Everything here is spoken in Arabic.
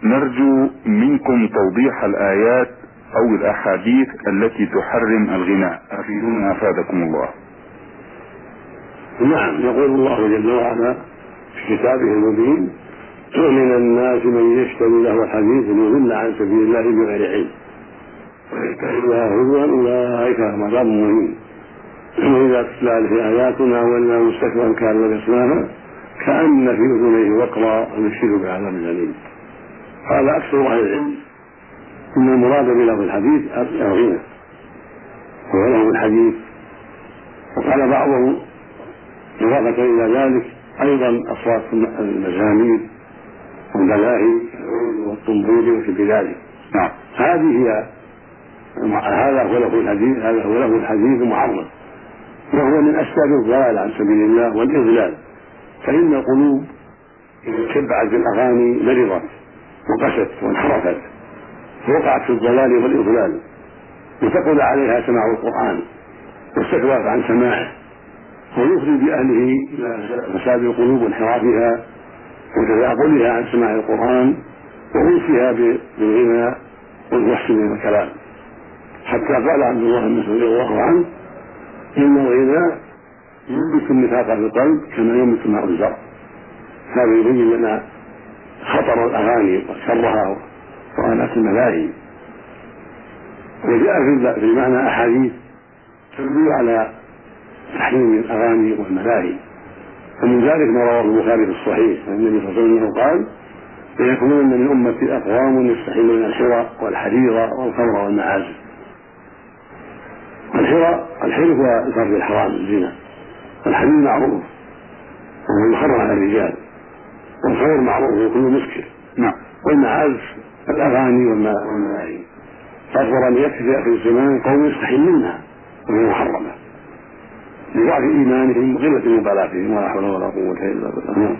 نرجو منكم توضيح الآيات أو الأحاديث التي تحرم الغناء، أفيدونا أفادكم الله. نعم، يقول الله جل وعلا في كتابه المبين: ومن الناس من يشتري له الحديث ليضل عن سبيل الله بغير علم ويتخذها هزوا أولئك لهم عذاب مهين. وإذا تتلى عليه آياتنا ولا مستكبرا كان لم يسمعها كأن في أذنيه وقرا ويبشر بعذاب أليم. قال أكثر أهل العلم إن المراد بلفظ الحديث الغنى وهو لفظ الحديث، وقال بعضهم إضافة إلى ذلك أيضا أصوات المزامير والملاهي والطنبور وفي ذلك. نعم. هذا هو له الحديث، هذا هو له الحديث المحرم، وهو من أسباب الضلال عن سبيل الله والإضلال. فإن القلوب إذا تشبعت بالأغاني مرضت وقست وانحرفت ووقعت في الضلال والإضلال، وثقل عليها سماع القرآن واستكبرت عن سماعه، ويفضي بأهله إلى فساد القلوب وانحرافها وتثاقلها عن سماع القرآن وأنسها بالغنى والوحش من الكلام. حتى قال عبد الله بن مسعود رضي الله عنه: إن الغنى ينبت النفاق في القلب كما ينبت ماء الزرع. هذا يبين لنا خطر الأغاني وشرها وآلات الملاهي. وجاء في المعنى أحاديث تدل على تحريم الأغاني والملاهي، ومن ذلك ما رواه البخاري في الصحيح عن النبي صلى الله عليه وسلم قال: ليكونن من أمتي أقوام يستحلون الحرى والحرير والخمر والمعازف. الحرى هو الفرد الحرام الزنا، والحرير معروف وهو يحرم على الرجال، والخمر معروف وكل مسكر. نعم. والمعازف الأغاني والملاهي. فأخبر أن يكفي في آخر الزمان قوم يستحلونها وهي محرمة لضعف إيمانهم وقلة مبالاتهم ولا حول ولا قوة إلا بالله.